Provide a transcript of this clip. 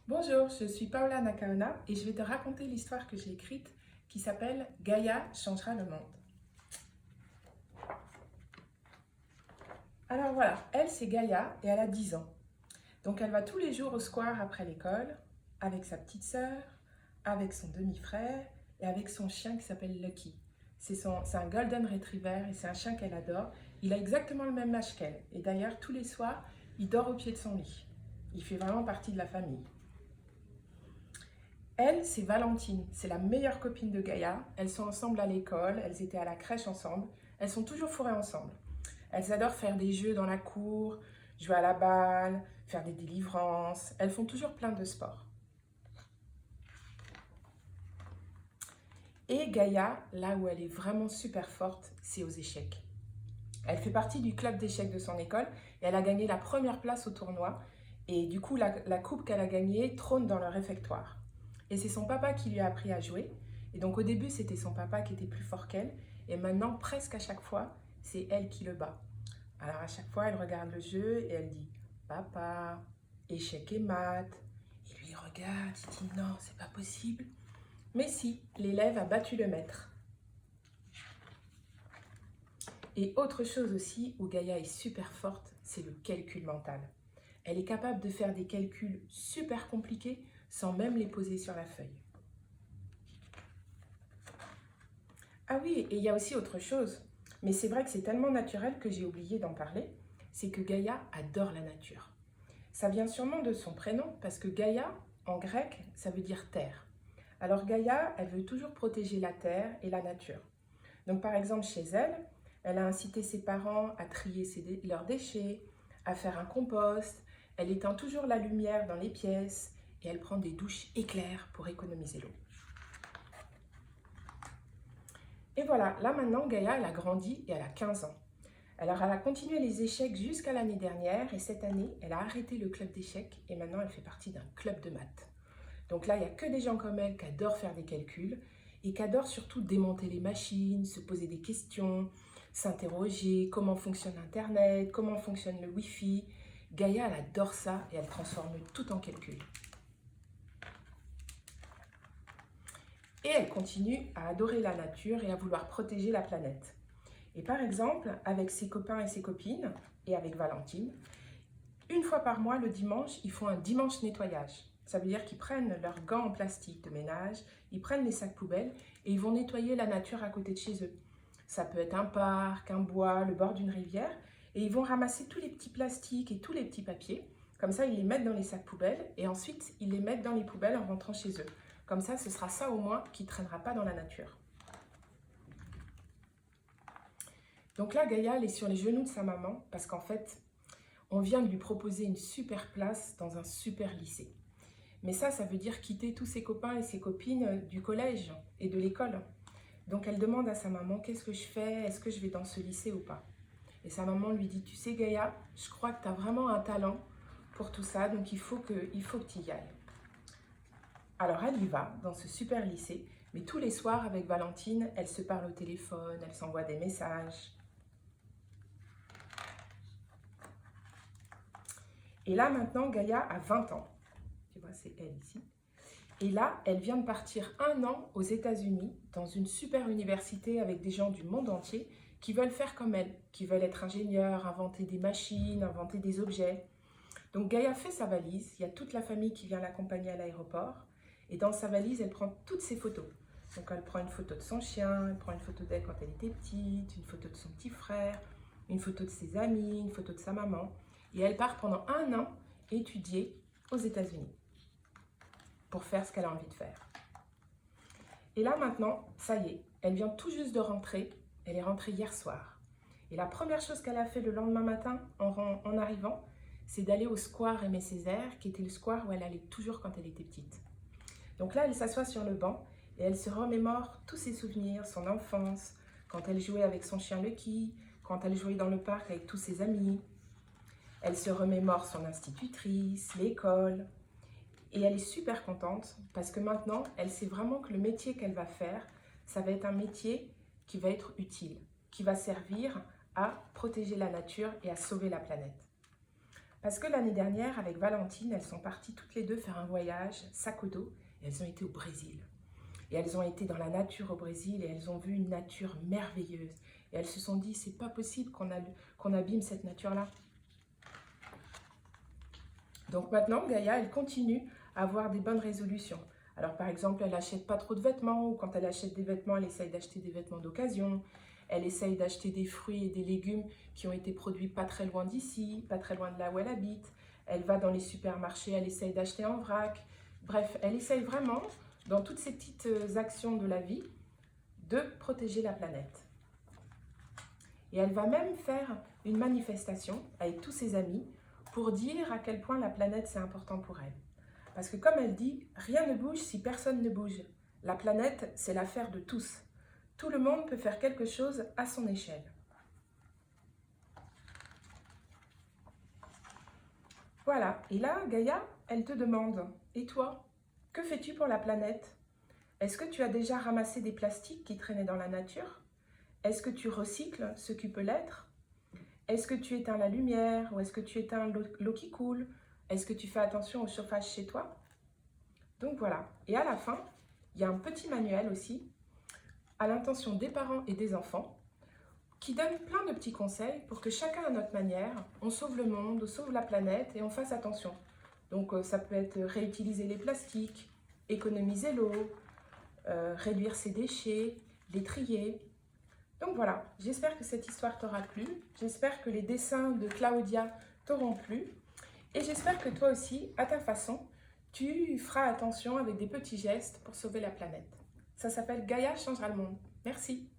Bonjour, je suis Paola Nakaona et je vais te raconter l'histoire que j'ai écrite qui s'appelle Gaïa changera le monde. Alors voilà, elle c'est Gaïa et elle a 10 ans. Donc elle va tous les jours au square après l'école avec sa petite sœur, avec son demi-frère et avec son chien qui s'appelle Lucky. C'est un Golden Retriever et c'est un chien qu'elle adore. Il a exactement le même âge qu'elle et d'ailleurs tous les soirs il dort au pied de son lit. Il fait vraiment partie de la famille. Elle, c'est Valentine, c'est la meilleure copine de Gaïa. Elles sont ensemble à l'école, elles étaient à la crèche ensemble, elles sont toujours fourrées ensemble. Elles adorent faire des jeux dans la cour, jouer à la balle, faire des délivrances. Elles font toujours plein de sports. Et Gaïa, là où elle est vraiment super forte, c'est aux échecs. Elle fait partie du club d'échecs de son école et elle a gagné la première place au tournoi. Et du coup, la coupe qu'elle a gagnée trône dans le réfectoire. Et c'est son papa qui lui a appris à jouer. Et donc au début, c'était son papa qui était plus fort qu'elle. Et maintenant, presque à chaque fois, c'est elle qui le bat. Alors à chaque fois, elle regarde le jeu et elle dit Papa, échec et maths. Et lui, il regarde, il dit Non, c'est pas possible. Mais si, l'élève a battu le maître. Et autre chose aussi où Gaïa est super forte, c'est le calcul mental. Elle est capable de faire des calculs super compliqués sans même les poser sur la feuille. Ah oui, et il y a aussi autre chose, mais c'est vrai que c'est tellement naturel que j'ai oublié d'en parler, c'est que Gaïa adore la nature. Ça vient sûrement de son prénom, parce que Gaïa, en grec, ça veut dire terre. Alors Gaïa, elle veut toujours protéger la terre et la nature. Donc par exemple, chez elle, elle a incité ses parents à trier leurs déchets, à faire un compost, elle éteint toujours la lumière dans les pièces et elle prend des douches éclairs pour économiser l'eau. Et voilà, là maintenant, Gaïa, elle a grandi et elle a 15 ans. Alors, elle a continué les échecs jusqu'à l'année dernière et cette année, elle a arrêté le club d'échecs et maintenant, elle fait partie d'un club de maths. Donc là, il n'y a que des gens comme elle qui adorent faire des calculs et qui adorent surtout démonter les machines, se poser des questions, s'interroger, comment fonctionne Internet, comment fonctionne le Wi-Fi. Gaïa, elle adore ça et elle transforme tout en calcul. Et elle continue à adorer la nature et à vouloir protéger la planète. Et par exemple, avec ses copains et ses copines, et avec Valentine, une fois par mois, le dimanche, ils font un dimanche nettoyage. Ça veut dire qu'ils prennent leurs gants en plastique de ménage, ils prennent les sacs poubelles et ils vont nettoyer la nature à côté de chez eux. Ça peut être un parc, un bois, le bord d'une rivière, et ils vont ramasser tous les petits plastiques et tous les petits papiers. Comme ça, ils les mettent dans les sacs poubelles et ensuite, ils les mettent dans les poubelles en rentrant chez eux. Comme ça, ce sera ça au moins qui ne traînera pas dans la nature. Donc là, Gaïa, elle est sur les genoux de sa maman parce qu'en fait, on vient de lui proposer une super place dans un super lycée. Mais ça veut dire quitter tous ses copains et ses copines du collège et de l'école. Donc elle demande à sa maman, qu'est-ce que je fais? Est-ce que je vais dans ce lycée ou pas? Et sa maman lui dit, tu sais Gaïa, je crois que tu as vraiment un talent pour tout ça, donc il faut que tu y ailles. Alors elle y va dans ce super lycée, mais tous les soirs avec Valentine, elle se parle au téléphone, elle s'envoie des messages. Et là maintenant, Gaïa a 20 ans. Tu vois, c'est elle ici. Et là, elle vient de partir 1 an aux États-Unis dans une super université avec des gens du monde entier qui veulent faire comme elle, qui veulent être ingénieurs, inventer des machines, inventer des objets. Donc Gaïa fait sa valise, il y a toute la famille qui vient l'accompagner à l'aéroport. Et dans sa valise, elle prend toutes ses photos. Donc elle prend une photo de son chien, elle prend une photo d'elle quand elle était petite, une photo de son petit frère, une photo de ses amis, une photo de sa maman. Et elle part pendant 1 an étudier aux États-Unis pour faire ce qu'elle a envie de faire. Et là maintenant, ça y est, elle vient tout juste de rentrer, elle est rentrée hier soir. Et la première chose qu'elle a fait le lendemain matin en arrivant, c'est d'aller au square Aimé Césaire, qui était le square où elle allait toujours quand elle était petite. Donc là, elle s'assoit sur le banc et elle se remémore tous ses souvenirs, son enfance, quand elle jouait avec son chien Lucky, quand elle jouait dans le parc avec tous ses amis. Elle se remémore son institutrice, l'école. Et elle est super contente parce que maintenant, elle sait vraiment que le métier qu'elle va faire, ça va être un métier qui va être utile, qui va servir à protéger la nature et à sauver la planète. Parce que l'année dernière, avec Valentine, elles sont parties toutes les deux faire un voyage, sac au dos, et elles ont été au Brésil. Et elles ont été dans la nature au Brésil et elles ont vu une nature merveilleuse. Et elles se sont dit, c'est pas possible qu'on abîme cette nature-là. Donc maintenant, Gaïa, elle continue à avoir des bonnes résolutions. Alors par exemple, elle n'achète pas trop de vêtements, ou quand elle achète des vêtements, elle essaye d'acheter des vêtements d'occasion. Elle essaye d'acheter des fruits et des légumes qui ont été produits pas très loin d'ici, pas très loin de là où elle habite. Elle va dans les supermarchés, elle essaye d'acheter en vrac. Bref, elle essaye vraiment, dans toutes ces petites actions de la vie, de protéger la planète. Et elle va même faire une manifestation avec tous ses amis pour dire à quel point la planète c'est important pour elle. Parce que comme elle dit, rien ne bouge si personne ne bouge. La planète, c'est l'affaire de tous. Tout le monde peut faire quelque chose à son échelle. Voilà, et là, Gaïa, elle te demande, et toi, que fais-tu pour la planète? Est-ce que tu as déjà ramassé des plastiques qui traînaient dans la nature? Est-ce que tu recycles ce qui peut l'être? Est-ce que tu éteins la lumière ou est-ce que tu éteins l'eau qui coule? Est-ce que tu fais attention au chauffage chez toi? Donc voilà, et à la fin, il y a un petit manuel aussi, à l'intention des parents et des enfants, qui donne plein de petits conseils pour que chacun à notre manière, on sauve le monde, on sauve la planète et on fasse attention. Donc ça peut être réutiliser les plastiques, économiser l'eau, réduire ses déchets, les trier. Donc voilà, j'espère que cette histoire t'aura plu, j'espère que les dessins de Claudia t'auront plu et j'espère que toi aussi, à ta façon, tu feras attention avec des petits gestes pour sauver la planète. Ça s'appelle Gaïa changera le monde. Merci.